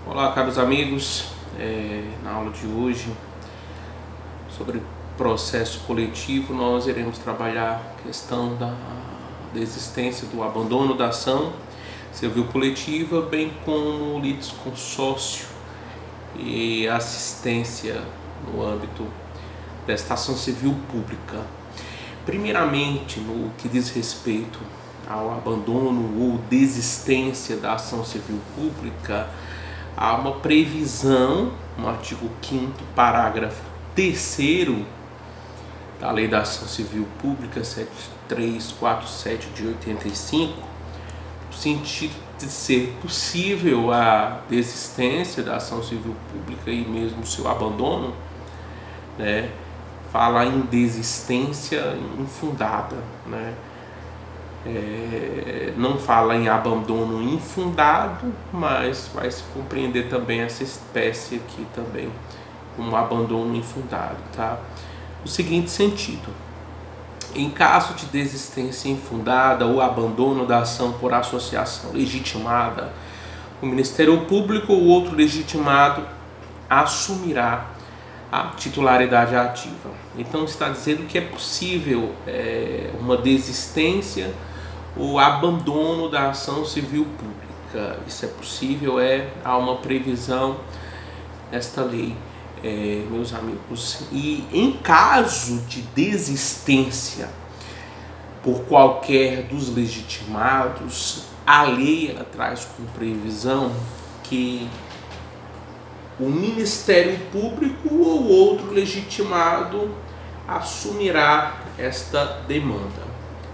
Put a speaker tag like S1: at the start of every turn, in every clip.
S1: Olá, caros amigos. Na aula de hoje, sobre processo coletivo, nós iremos trabalhar a questão da desistência do abandono da ação civil coletiva, bem como litisconsórcio e assistência no âmbito desta ação civil pública. Primeiramente, no que diz respeito ao abandono ou desistência da ação civil pública, há uma previsão no artigo 5º, parágrafo 3º da Lei da Ação Civil Pública 7347 de 85, no sentido de ser possível a desistência da ação civil pública e mesmo seu abandono, né? Fala em desistência infundada, né? Não fala em abandono infundado, mas vai se compreender também essa espécie aqui também como abandono infundado, tá? No seguinte sentido: em caso de desistência infundada ou abandono da ação por associação legitimada, o Ministério Público ou outro legitimado assumirá a titularidade ativa. Então está dizendo que é possível uma desistência ou abandono da ação civil pública. Isso é possível, há uma previsão nesta lei, meus amigos. E em caso de desistência por qualquer dos legitimados, a lei ela traz como previsão que o Ministério Público ou outro legitimado assumirá esta demanda.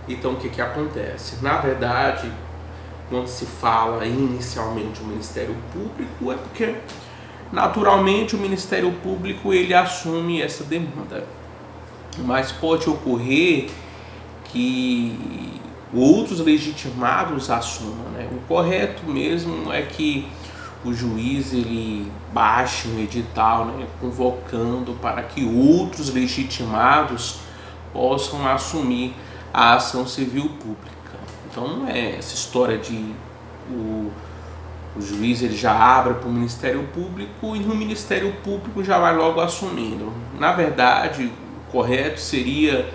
S1: Então, o que acontece? Na verdade, quando se fala inicialmente o Ministério Público, é porque naturalmente o Ministério Público ele assume essa demanda. Mas pode ocorrer que outros legitimados assumam, né? O correto mesmo é que o juiz ele baixe um edital, né, convocando para que outros legitimados possam assumir a ação civil pública. Então não é essa história de o juiz ele já abre para o Ministério Público e no Ministério Público já vai logo assumindo. Na verdade, o correto seria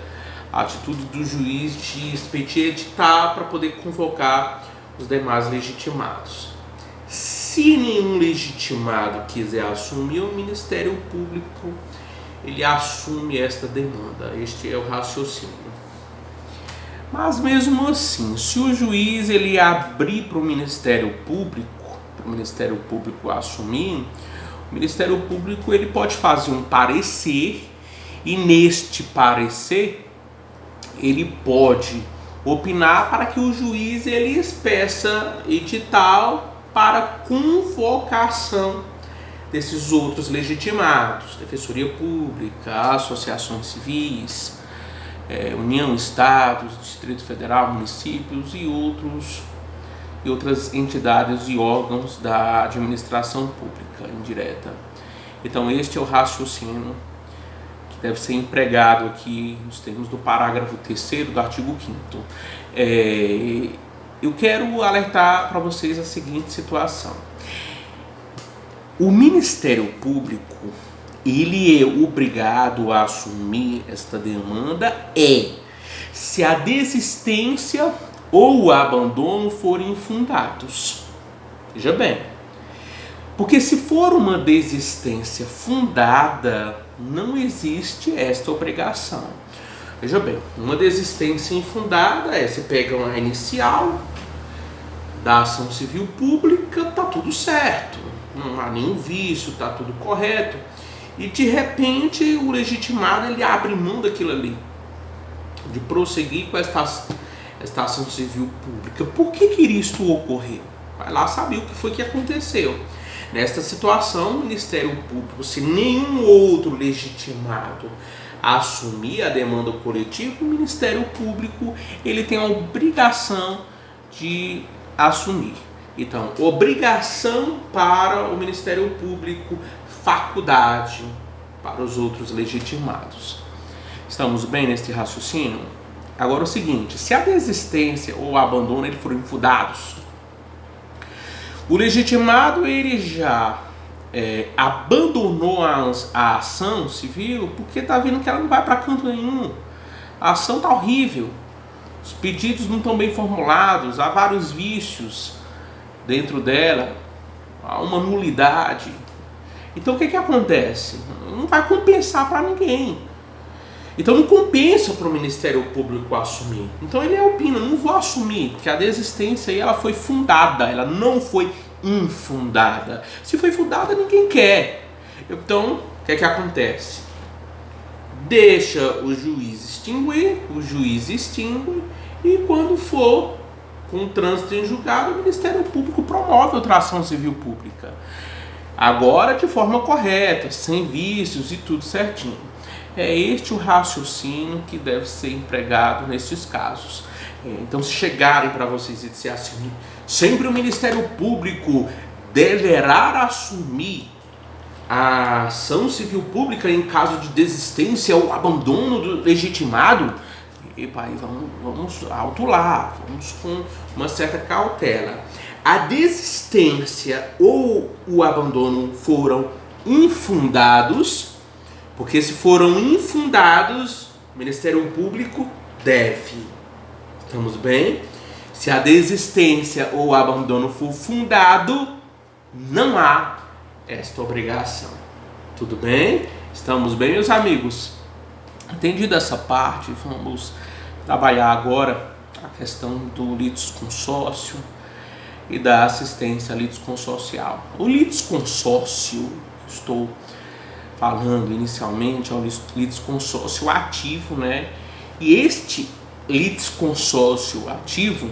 S1: a atitude do juiz de expedir edital para poder convocar os demais legitimados. Se nenhum legitimado quiser assumir, o Ministério Público ele assume esta demanda. Este é o raciocínio. Mas mesmo assim, se o juiz ele abrir para o Ministério Público assumir, o Ministério Público ele pode fazer um parecer e neste parecer ele pode opinar para que o juiz ele expeça edital para convocação desses outros legitimados, Defensoria Pública, associações civis, União, Estados, Distrito Federal, municípios e outras entidades e órgãos da administração pública indireta. Então este é o raciocínio que deve ser empregado aqui nos termos do parágrafo 3º do artigo 5º. Eu quero alertar para vocês a seguinte situação. O Ministério Público, ele é obrigado a assumir esta demanda se a desistência ou o abandono forem infundados. Veja bem, porque se for uma desistência fundada, não existe esta obrigação. Veja bem, uma desistência infundada você pega uma inicial da ação civil pública, tá tudo certo, não há nenhum vício, tá tudo correto, e de repente o legitimado ele abre mão daquilo ali, de prosseguir com esta ação civil pública. Por que isto ocorreu? Vai lá saber o que foi que aconteceu. Nesta situação, o Ministério Público, se nenhum outro legitimado assumir a demanda coletiva, o Ministério Público ele tem a obrigação de assumir. Então, obrigação para o Ministério Público, faculdade para os outros legitimados. Estamos bem neste raciocínio? Agora o seguinte, se a desistência ou o abandono ele forem infundados, O legitimado ele já abandonou a ação civil porque está vendo que ela não vai para canto nenhum. A ação está horrível, os pedidos não estão bem formulados, há vários vícios dentro dela, há uma nulidade. Então o que acontece? Não vai compensar para ninguém. Então não compensa para o Ministério Público assumir. Então ele opina, não vou assumir, porque a desistência aí ela foi fundada, ela não foi infundada. Se foi fundada, ninguém quer. Então, o que acontece? Deixa o juiz extinguir, o juiz extingue, e quando for com trânsito em julgado, o Ministério Público promove outra ação civil pública. Agora de forma correta, sem vícios e tudo certinho. É este o raciocínio que deve ser empregado nesses casos. Então, se chegarem para vocês e disserem assim, sempre o Ministério Público deverá assumir a ação civil pública em caso de desistência ou abandono do legitimado, epa, aí vamos alto lá, vamos com uma certa cautela. A desistência ou o abandono foram infundados, porque se foram infundados, o Ministério Público deve. Estamos bem? Se a desistência ou o abandono for fundado, não há esta obrigação. Tudo bem? Estamos bem, meus amigos? Entendido essa parte, vamos trabalhar agora a questão do litisconsórcio e da assistência litisconsorcial. O litisconsórcio, estou falando inicialmente, é o litisconsórcio ativo, né? E este litisconsórcio ativo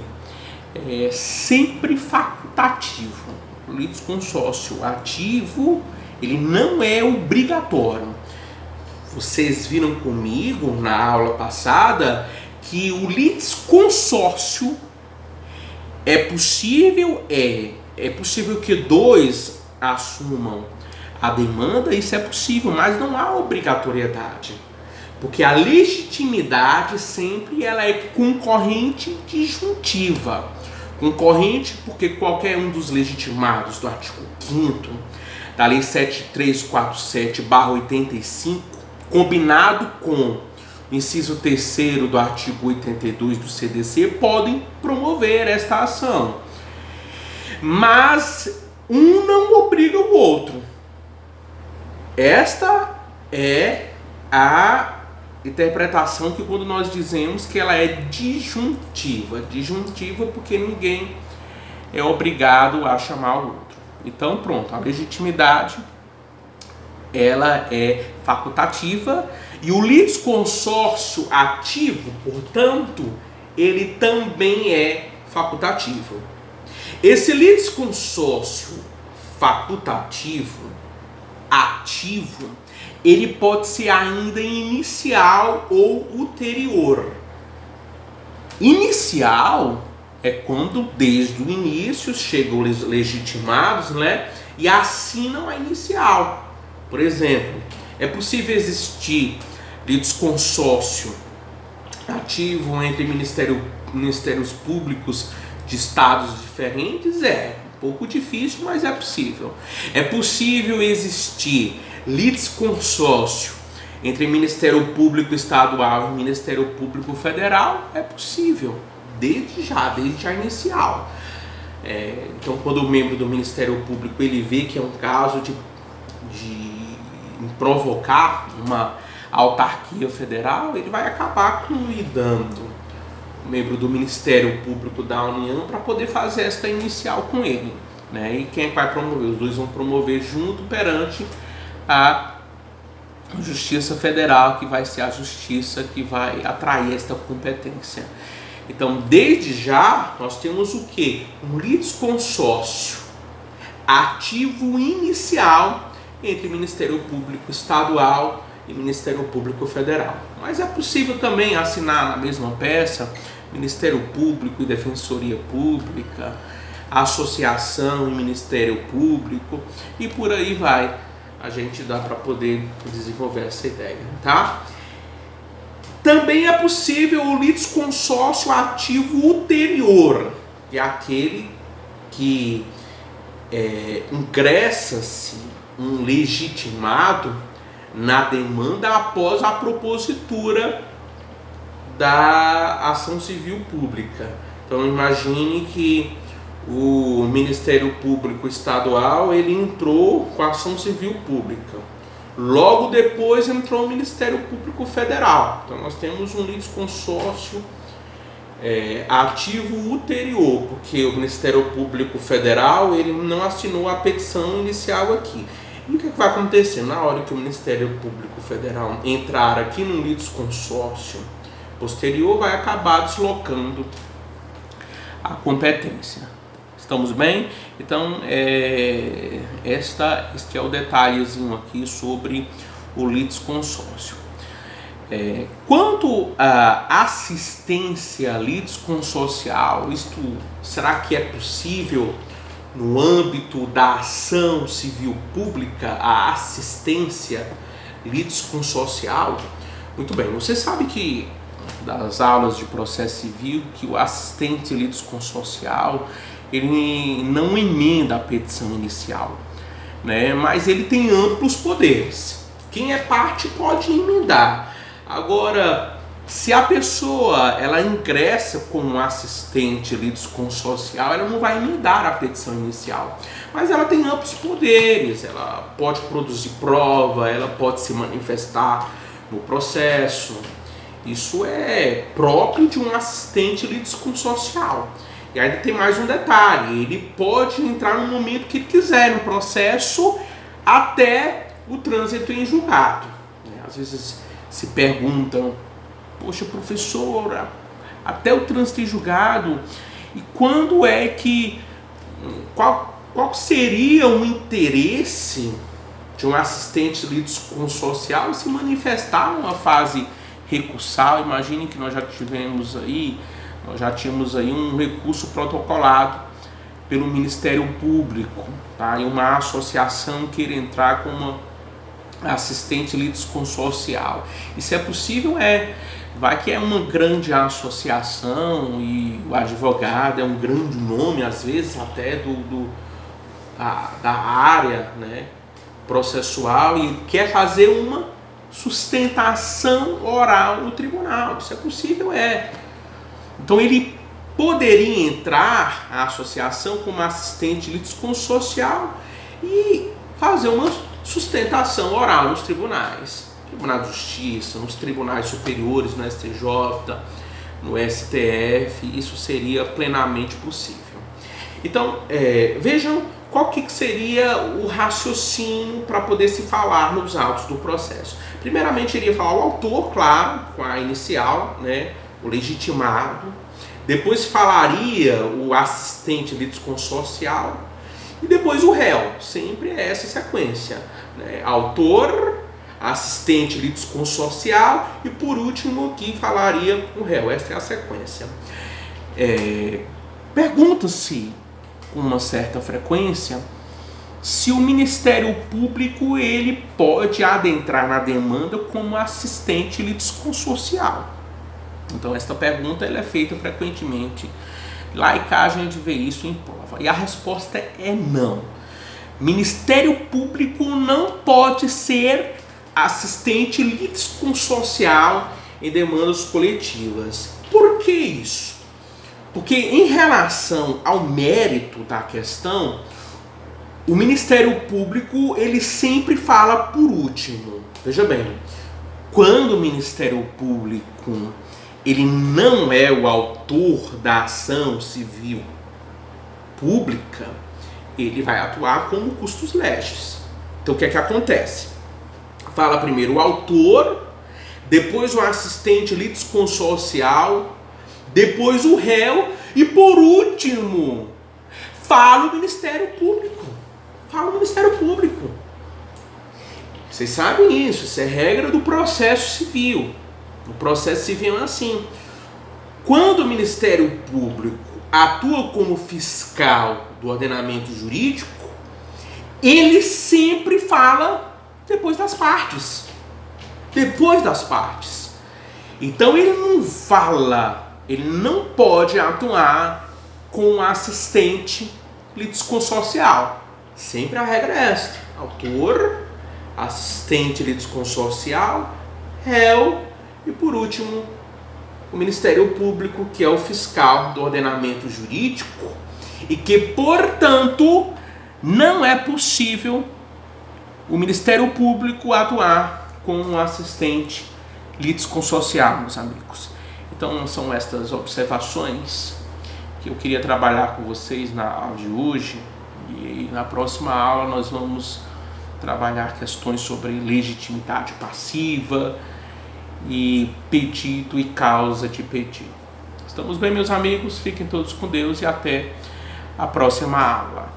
S1: é sempre facultativo. O litisconsórcio ativo, ele não é obrigatório. Vocês viram comigo na aula passada que o litisconsórcio é possível que dois assumam a demanda, isso é possível, mas não há obrigatoriedade. Porque a legitimidade sempre ela é concorrente disjuntiva. Concorrente porque qualquer um dos legitimados do artigo 5º da Lei 7347/85, combinado com o inciso 3º do artigo 82 do CDC, podem promover esta ação. Mas um não obriga o outro. Esta é a interpretação que quando nós dizemos que ela é disjuntiva porque ninguém é obrigado a chamar o outro. Então pronto, a legitimidade ela é facultativa e o litisconsórcio ativo, portanto, ele também é facultativo. Esse litisconsórcio facultativo ativo, ele pode ser ainda inicial ou ulterior. Inicial é quando desde o início chegam os legitimados, né, e assinam a inicial. Por exemplo, é possível existir litisconsórcio ativo entre ministérios públicos de estados diferentes? É um pouco difícil, mas é possível. É possível existir litisconsórcio entre Ministério Público Estadual e Ministério Público Federal? É possível, desde a inicial. Então, quando o membro do Ministério Público ele vê que é um caso de provocar uma autarquia federal, ele vai acabar convidando o membro do Ministério Público da União para poder fazer esta inicial com ele, né? E quem é que vai promover? Os dois vão promover junto perante a Justiça Federal, que vai ser a justiça que vai atrair esta competência. Então, desde já, nós temos o quê? Um litisconsórcio ativo inicial entre Ministério Público Estadual e Ministério Público Federal. Mas é possível também assinar na mesma peça Ministério Público e Defensoria Pública, Associação e Ministério Público, e por aí vai. A gente dá para poder desenvolver essa ideia, tá? Também é possível o litisconsórcio ativo ulterior, que é aquele que ingressa-se um legitimado na demanda após a propositura da ação civil pública. Então imagine que o Ministério Público Estadual ele entrou com a ação civil pública. Logo depois entrou o Ministério Público Federal. Então nós temos um litisconsórcio ativo ulterior, porque o Ministério Público Federal ele não assinou a petição inicial aqui. E o que vai acontecer? Na hora que o Ministério Público Federal entrar aqui no litisconsórcio posterior, vai acabar deslocando a competência. Estamos bem? Então, este é o detalhezinho aqui sobre o litisconsórcio. Quanto à assistência litisconsorcial, será que é possível no âmbito da ação civil pública a assistência litisconsorcial? Muito bem, você sabe que das aulas de processo civil que o assistente litisconsorcial ele não emenda a petição inicial, né? Mas ele tem amplos poderes. Quem é parte pode emendar. Agora, se a pessoa ela ingressa como assistente litisconsorcial, ela não vai emendar a petição inicial, mas ela tem amplos poderes. Ela pode produzir prova, ela pode se manifestar no processo. Isso é próprio de um assistente litisconsorcial. E ainda tem mais um detalhe: ele pode entrar no momento que ele quiser no processo até o trânsito em julgado. Às vezes se perguntam: poxa, professora, até o trânsito em julgado, e quando é que... Qual seria o interesse de um assistente litisconsorcial se manifestar numa fase recursal? Imagine que nós já tínhamos aí um recurso protocolado pelo Ministério Público, tá? E uma associação queira entrar com uma assistente litisconsorcial. Isso é possível? Vai que é uma grande associação e o advogado é um grande nome, às vezes até da área, né, processual, e quer fazer uma sustentação oral no tribunal. Isso é possível? Então ele poderia entrar a associação como assistente litisconsorcial e fazer uma sustentação oral nos tribunais, Tribunal de Justiça, nos tribunais superiores, no STJ, no STF. Isso seria plenamente possível. Então, vejam qual que seria o raciocínio para poder se falar nos autos do processo. Primeiramente, iria falar o autor, claro, com a inicial, né, o legitimado. Depois falaria o assistente litisconsorcial. E depois o réu. Sempre é essa sequência, né? Autor, assistente litisconsorcial e por último aqui falaria o réu. Essa é a sequência. Pergunta-se com uma certa frequência se o Ministério Público ele pode adentrar na demanda como assistente litisconsorcial. Então esta pergunta ela é feita frequentemente. Lá e cá a gente vê isso em prova. E a resposta é não. Ministério Público não pode ser assistente litisconsorcial em demandas coletivas. Por que isso? Porque em relação ao mérito da questão, o Ministério Público ele sempre fala por último. Veja bem, quando o Ministério Público ele não é o autor da ação civil pública, ele vai atuar como custos legis. Então o que é que acontece? Fala primeiro o autor, depois o assistente litisconsorcial, depois o réu e por último fala o Ministério Público. Fala o Ministério Público. Vocês sabem isso é regra do processo civil. O processo civil é assim. Quando o Ministério Público atua como fiscal do ordenamento jurídico, ele sempre fala depois das partes. Depois das partes. Então ele não fala, ele não pode atuar com assistente litisconsorcial. Sempre a regra é esta: autor, assistente litisconsorcial, réu e, por último, o Ministério Público, que é o fiscal do ordenamento jurídico e que, portanto, não é possível o Ministério Público atuar com um assistente litisconsorcial, meus amigos. Então, são estas observações que eu queria trabalhar com vocês na aula de hoje, e na próxima aula nós vamos trabalhar questões sobre legitimidade passiva e pedido e causa de pedido. Estamos bem, meus amigos? Fiquem todos com Deus e até a próxima aula.